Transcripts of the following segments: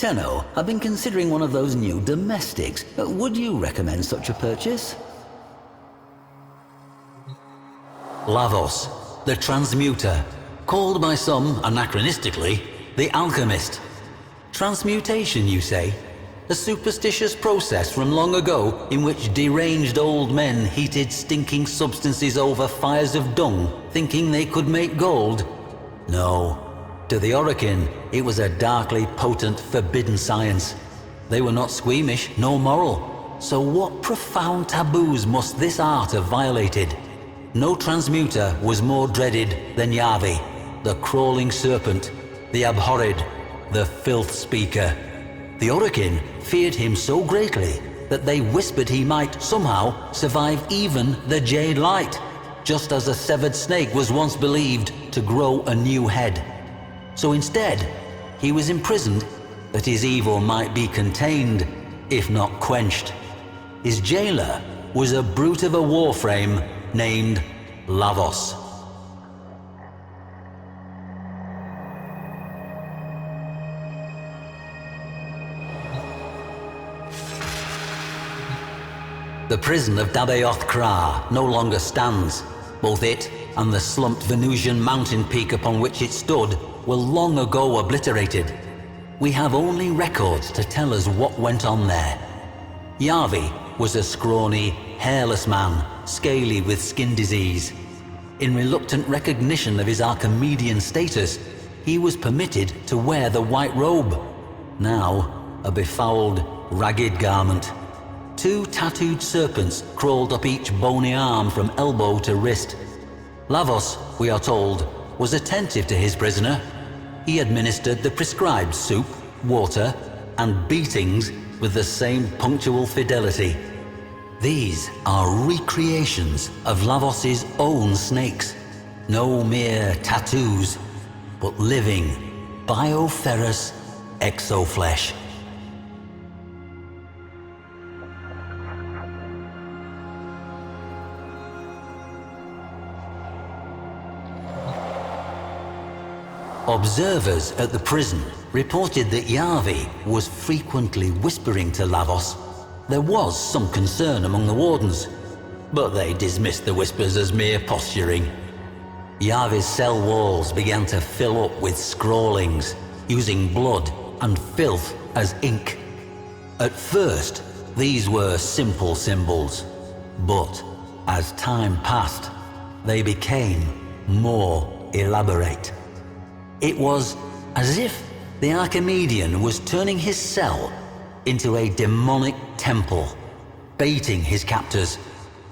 Tenno, I've been considering one of those new domestics. Would you recommend such a purchase? Lavos, the transmuter, called by some, anachronistically, the alchemist. Transmutation, you say? A superstitious process from long ago in which deranged old men heated stinking substances over fires of dung, thinking they could make gold? No. To the Orokin, it was a darkly potent, forbidden science. They were not squeamish, nor moral. So what profound taboos must this art have violated? No transmuter was more dreaded than Yavi, the crawling serpent, the abhorred, the filth speaker. The Orokin feared him so greatly that they whispered he might somehow survive even the Jade Light, just as a severed snake was once believed to grow a new head. So instead, he was imprisoned that his evil might be contained, if not quenched. His jailer was a brute of a warframe named Lavos. The prison of Dabaoth Kra no longer stands. Both it and the slumped Venusian mountain peak upon which it stood were long ago obliterated. We have only records to tell us what went on there. Yavi was a scrawny, hairless man, scaly with skin disease. In reluctant recognition of his Archimedean status, he was permitted to wear the white robe, now a befouled, ragged garment. 2 tattooed serpents crawled up each bony arm from elbow to wrist. Lavos, we are told, was attentive to his prisoner. He administered the prescribed soup, water, and beatings with the same punctual fidelity. These are recreations of Lavos's own snakes. No mere tattoos, but living, bioferrous exoflesh. Observers at the prison reported that Yavi was frequently whispering to Lavos. There was some concern among the wardens, but they dismissed the whispers as mere posturing. Yavi's cell walls began to fill up with scrawlings, using blood and filth as ink. At first, these were simple symbols, but as time passed, they became more elaborate. It was as if the Archimedean was turning his cell into a demonic temple, baiting his captors.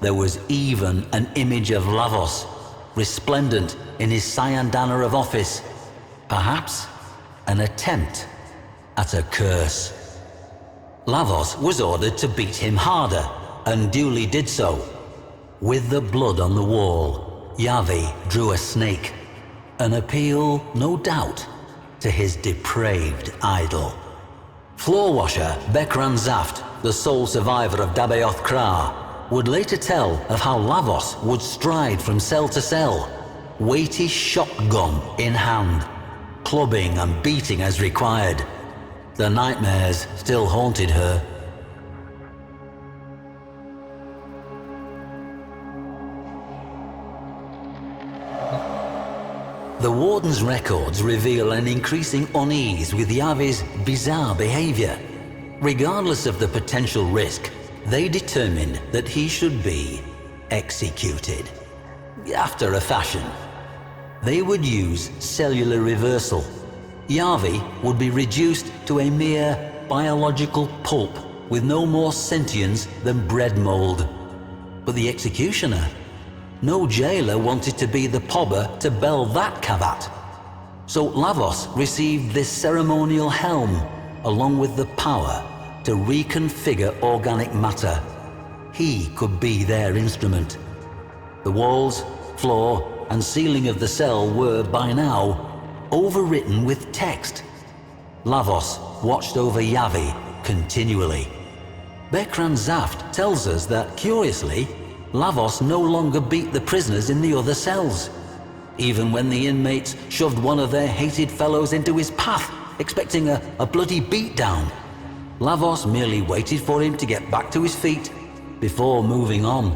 There was even an image of Lavos, resplendent in his cyan-dana of office, perhaps an attempt at a curse. Lavos was ordered to beat him harder, and duly did so. With the blood on the wall, Yavi drew a snake, an appeal, no doubt, to his depraved idol. Floor washer Bekran Zaft, the sole survivor of Dabaoth Kra, would later tell of how Lavos would stride from cell to cell, weighty shotgun in hand, clubbing and beating as required. The nightmares still haunted her. The warden's records reveal an increasing unease with Yavi's bizarre behavior. Regardless of the potential risk, they determined that he should be executed. After a fashion. They would use cellular reversal. Yavi would be reduced to a mere biological pulp with no more sentience than bread mold. But the executioner? No jailer wanted to be the pobber to bell that cavat. So Lavos received this ceremonial helm, along with the power to reconfigure organic matter. He could be their instrument. The walls, floor, and ceiling of the cell were, by now, overwritten with text. Lavos watched over Yavi continually. Bekran Zaft tells us that, curiously, Lavos no longer beat the prisoners in the other cells. Even when the inmates shoved one of their hated fellows into his path, expecting a bloody beatdown. Lavos merely waited for him to get back to his feet before moving on.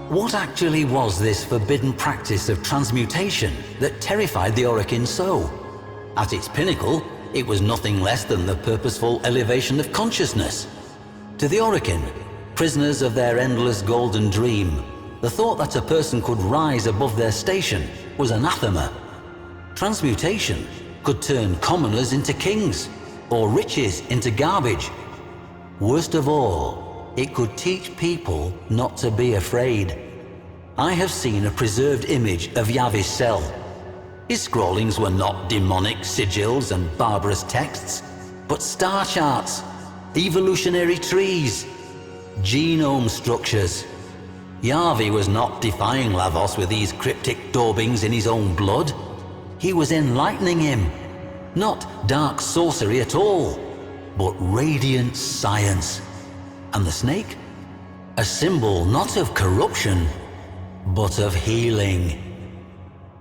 What actually was this forbidden practice of transmutation that terrified the Orokin so? At its pinnacle, it was nothing less than the purposeful elevation of consciousness. To the Orokin, prisoners of their endless golden dream, the thought that a person could rise above their station was anathema. Transmutation could turn commoners into kings, or riches into garbage. Worst of all, it could teach people not to be afraid. I have seen a preserved image of Yavi's cell. His scrawlings were not demonic sigils and barbarous texts, but star charts, evolutionary trees, genome structures. Yavi was not defying Lavos with these cryptic daubings in his own blood. He was enlightening him. Not dark sorcery at all, but radiant science. And the snake? A symbol not of corruption, but of healing.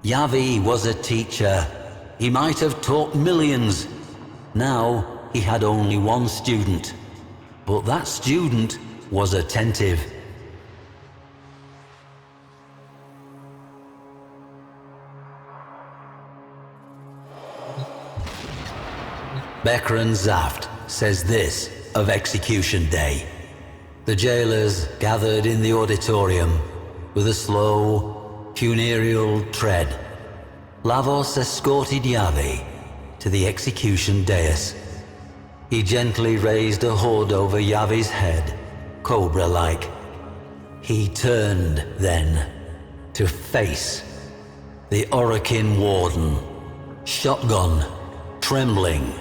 Yavi was a teacher. He might have taught millions. Now he had only one student, but that student was attentive. Bekran Zaft says this of Execution Day. The jailers gathered in the auditorium with a slow, funereal tread. Lavos escorted Yavi to the execution dais. He gently raised a hood over Yavi's head, cobra-like. He turned, then, to face the Orokin warden, shotgun trembling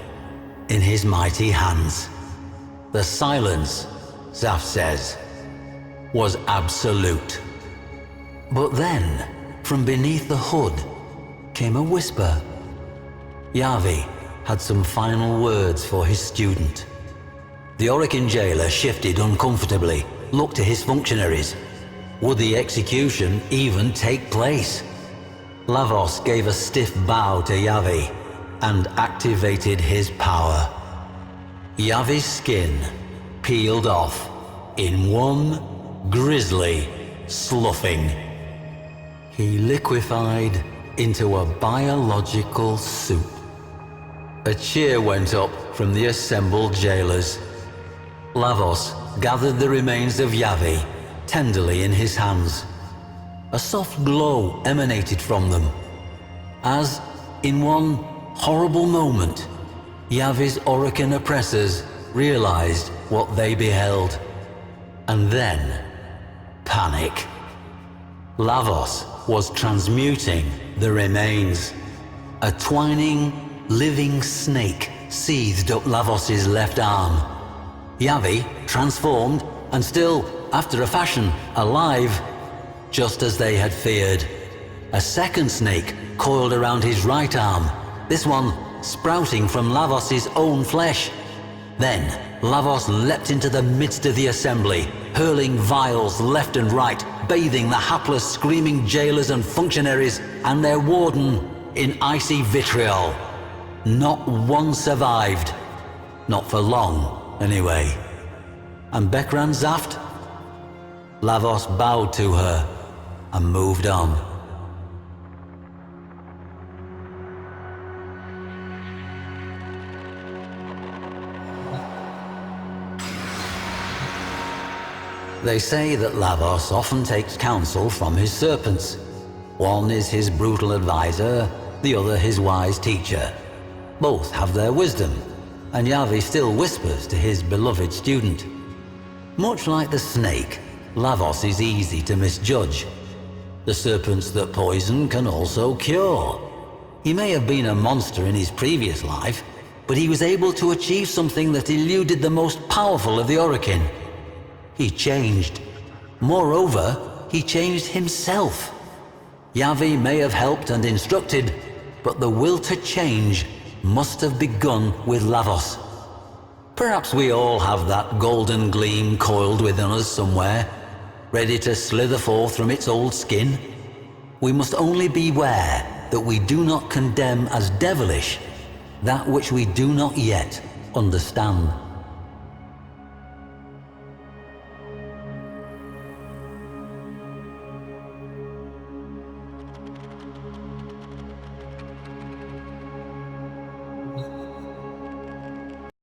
in his mighty hands. The silence, Zaft says, was absolute. But then, from beneath the hood, came a whisper. Yavi had some final words for his student. The Orokin jailer shifted uncomfortably, looked to his functionaries. Would the execution even take place? Lavos gave a stiff bow to Yavi and activated his power. Yavi's skin peeled off in one grisly sloughing. He liquefied into a biological soup. A cheer went up from the assembled jailers. Lavos gathered the remains of Yavi tenderly in his hands. A soft glow emanated from them, as, in one horrible moment, Yavi's Orokin oppressors realized what they beheld. And then, panic. Lavos was transmuting the remains. A twining, living snake seethed up Lavos's left arm. Yavi, transformed, and still, after a fashion, alive, just as they had feared. A second snake coiled around his right arm, this one sprouting from Lavos's own flesh. Then, Lavos leapt into the midst of the assembly, hurling vials left and right, bathing the hapless, screaming jailers and functionaries and their warden in icy vitriol. Not one survived. Not for long, anyway. And Bekran Zaft? Lavos bowed to her and moved on. They say that Lavos often takes counsel from his serpents. One is his brutal advisor, the other his wise teacher. Both have their wisdom, and Yavi still whispers to his beloved student. Much like the snake, Lavos is easy to misjudge. The serpents that poison can also cure. He may have been a monster in his previous life, but he was able to achieve something that eluded the most powerful of the Orokin. He changed. Moreover, he changed himself. Yavi may have helped and instructed, but the will to change must have begun with Lavos. Perhaps we all have that golden gleam coiled within us somewhere. ready to slither forth from its old skin. We must only beware that we do not condemn as devilish that which we do not yet understand.